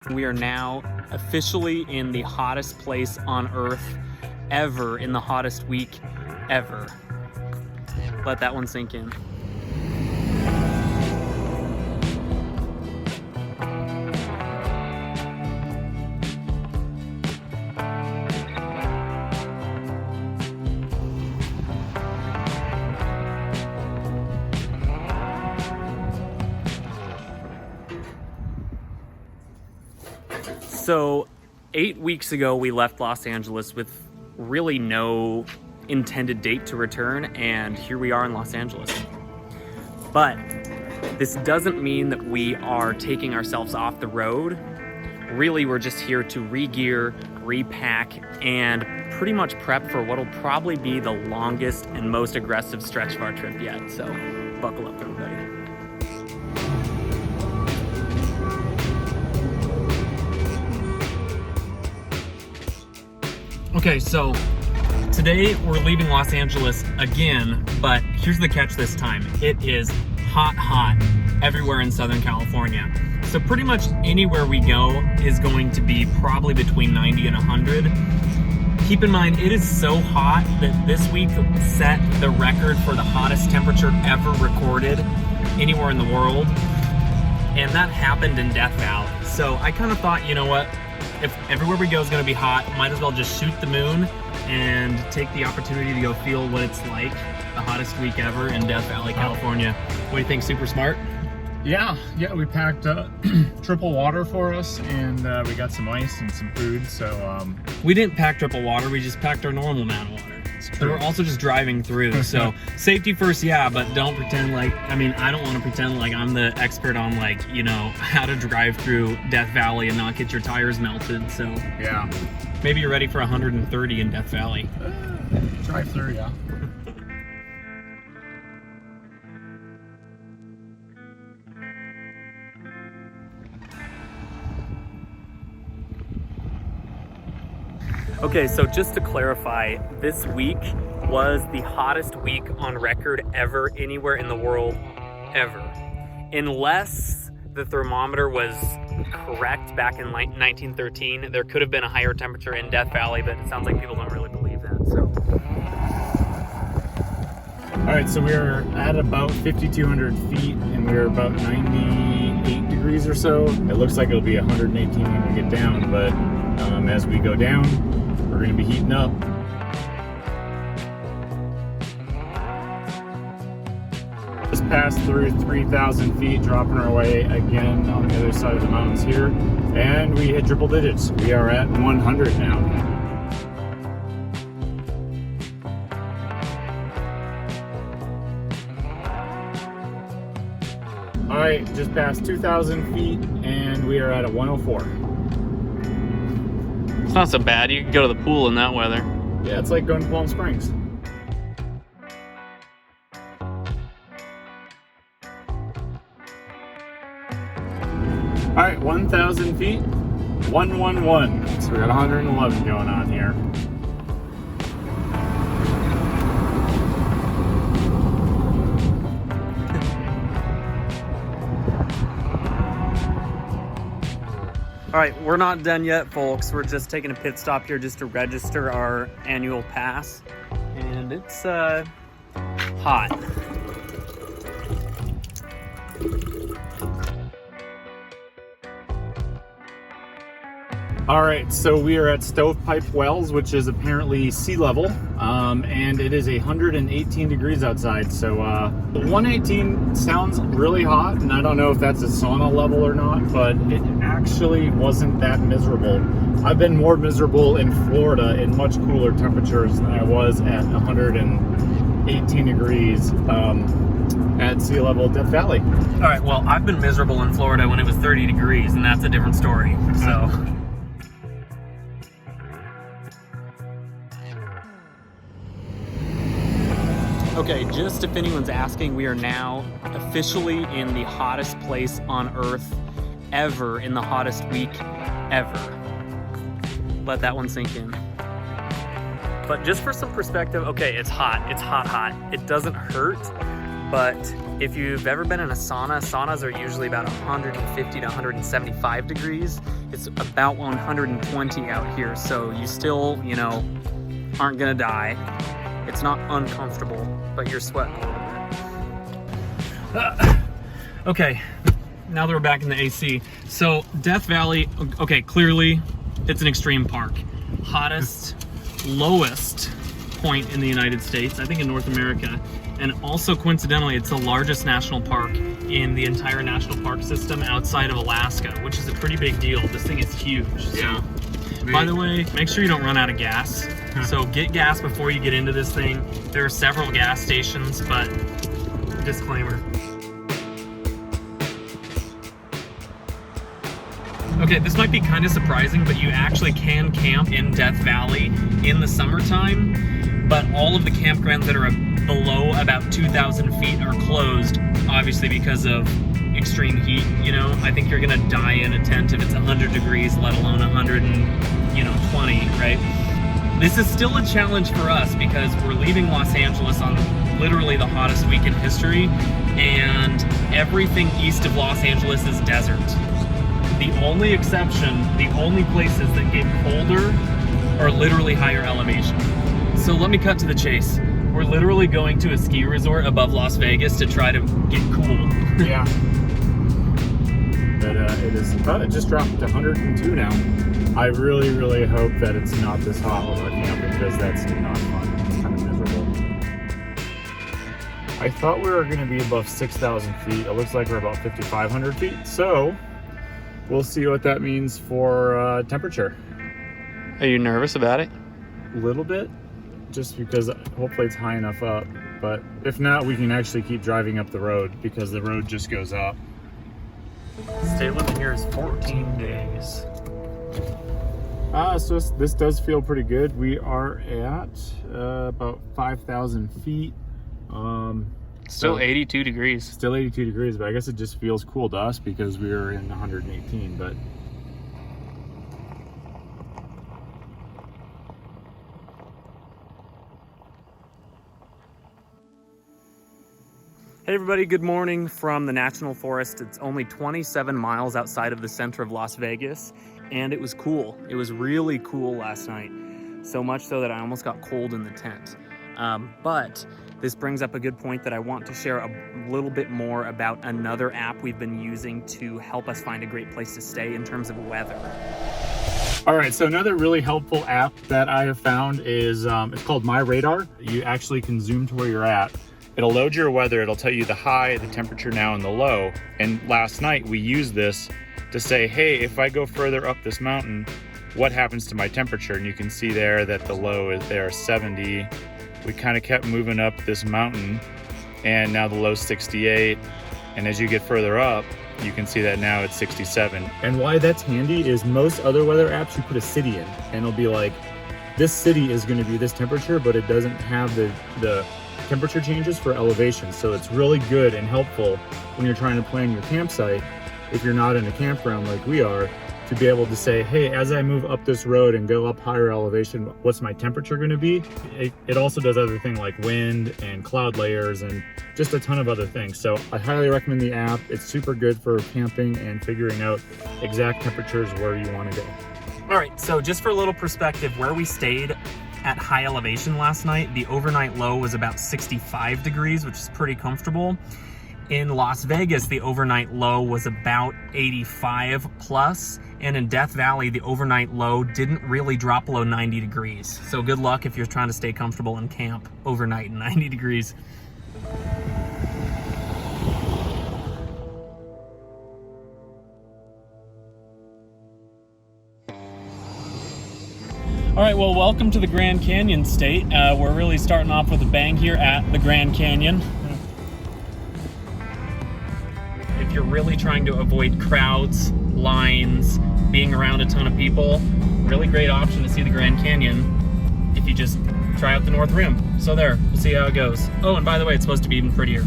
We are now officially in the hottest place on Earth ever, in the hottest week ever. Let that one sink in. So 8 weeks ago, we left Los Angeles with really no intended date to return, and here we are in Los Angeles. But this doesn't mean that we are taking ourselves off the road. Really, we're just here to re-gear, repack, and pretty much prep for what'll probably be the longest and most aggressive stretch of our trip yet. So buckle up, everybody. Okay, so today we're leaving Los Angeles again, but here's the catch this time. It is hot everywhere in Southern California. So pretty much anywhere we go is going to be probably between 90 and 100. Keep in mind, it is so hot that this week set the record for the hottest temperature ever recorded anywhere in the world. And that happened in Death Valley. So I kind of thought, you know what? If everywhere we go is going to be hot, might as well just shoot the moon and take the opportunity to go feel what it's like, the hottest week ever in Death Valley, California. What do you think, super smart? Yeah, we packed triple water for us, and we got some ice and some food, so... We didn't pack triple water, we just packed our normal amount of water. So we're also just driving through, so safety first, yeah, but don't pretend like, I don't want to pretend like I'm the expert on, like, you know, how to drive through Death Valley and not get your tires melted, so... Yeah. Maybe you're ready for 130 in Death Valley. Drive through, yeah. Okay, so just to clarify, this week was the hottest week on record ever, anywhere in the world, ever. Unless the thermometer was correct back in 1913, there could have been a higher temperature in Death Valley, but it sounds like people don't really believe that, so. All right, so we're at about 5,200 feet, and we're about 98 degrees or so. It looks like it'll be 118 when we get down, but as we go down, we're going to be heating up. Just passed through 3,000 feet, dropping our way again on the other side of the mountains here, and we hit triple digits. We are at 100 now. All right, just past 2,000 feet, and we are at a 104. It's not so bad. You can go to the pool in that weather. Yeah, it's like going to Palm Springs. All right, 1,000 feet, 111. So we got 111 going on here. All right, we're not done yet, folks. We're just taking a pit stop here just to register our annual pass. And it's hot. All right, so we are at Stovepipe Wells, which is apparently sea level, and it is 118 degrees outside. So 118 sounds really hot, and I don't know if that's a sauna level or not, but it actually wasn't that miserable. I've been more miserable in Florida in much cooler temperatures than I was at 118 degrees at sea level at Death Valley. All right, well, I've been miserable in Florida when it was 30 degrees, and that's a different story, so... Okay, just if anyone's asking, we are now officially in the hottest place on Earth ever, in the hottest week ever. Let that one sink in. But just for some perspective, okay, it's hot. It doesn't hurt, but if you've ever been in a sauna, saunas are usually about 150 to 175 degrees. It's about 120 out here, so you still, you know, aren't gonna die. It's not uncomfortable, but you're sweating a little bit. Okay, now that we're back in the AC. So Death Valley, okay, clearly it's an extreme park. Hottest, lowest point in the United States, I think in North America. And also coincidentally, it's the largest national park in the entire national park system outside of Alaska, which is a pretty big deal. This thing is huge. Yeah. So, by the way, make sure you don't run out of gas. So get gas before you get into this thing. There are several gas stations, but disclaimer. Okay, this might be kind of surprising, but you actually can camp in Death Valley in the summertime, but all of the campgrounds that are below about 2,000 feet are closed, obviously because of extreme heat, you know? I think you're gonna die in a tent if it's 100 degrees, let alone 120, right? This is still a challenge for us because we're leaving Los Angeles on literally the hottest week in history, and everything east of Los Angeles is desert. The only exception, the only places that get colder are literally higher elevation. So let me cut to the chase. We're literally going to a ski resort above Las Vegas to try to get cool. Yeah. But it just dropped to 102 now. I really, really hope that it's not this hot when we're camping, because that's not fun. It's kind of miserable. I thought we were going to be above 6,000 feet. It looks like we're about 5,500 feet. So we'll see what that means for temperature. Are you nervous about it? A little bit, just because hopefully it's high enough up. But if not, we can actually keep driving up the road because the road just goes up. Stay living here is 14 days. So this does feel pretty good. We are at about 5,000 feet. Still So 82 degrees. Still 82 degrees, but I guess it just feels cool to us because we were in 118. But hey everybody, good morning from the National Forest. It's only 27 miles outside of the center of Las Vegas, and it was cool. It was really cool last night. So much so that I almost got cold in the tent. But this brings up a good point that I want to share a little bit more about another app we've been using to help us find a great place to stay in terms of weather. all right, so another really helpful app that I have found is it's called My Radar. You actually can zoom to where you're at. It'll load your weather. It'll tell you the high, the temperature now, and the low. And last night we used this to say, hey, if I go further up this mountain, what happens to my temperature? And you can see there that the low is there 70. We kind of kept moving up this mountain, and now the low's 68. And as you get further up, you can see that now it's 67. And why that's handy is most other weather apps, you put a city in, and it'll be like, this city is going to be this temperature, but it doesn't have the temperature changes for elevation. So it's really good and helpful when you're trying to plan your campsite, if you're not in a campground like we are, to be able to say, hey, as I move up this road and go up higher elevation, what's my temperature going to be? It also does other things like wind and cloud layers and just a ton of other things. So I highly recommend the app. It's super good for camping and figuring out exact temperatures where you want to go. All right, so just for a little perspective, where we stayed at high elevation last night, the overnight low was about 65 degrees, which is pretty comfortable. In Las Vegas, the overnight low was about 85 plus, and in Death Valley, the overnight low didn't really drop below 90 degrees. So good luck if you're trying to stay comfortable in camp overnight in 90 degrees. All right, well, welcome to the Grand Canyon State. We're really starting off with a bang here at the Grand Canyon. If you're really trying to avoid crowds, lines, being around a ton of people, really great option to see the Grand Canyon if you just try out the North Rim. So there, we'll see how it goes. Oh, and by the way, it's supposed to be even prettier.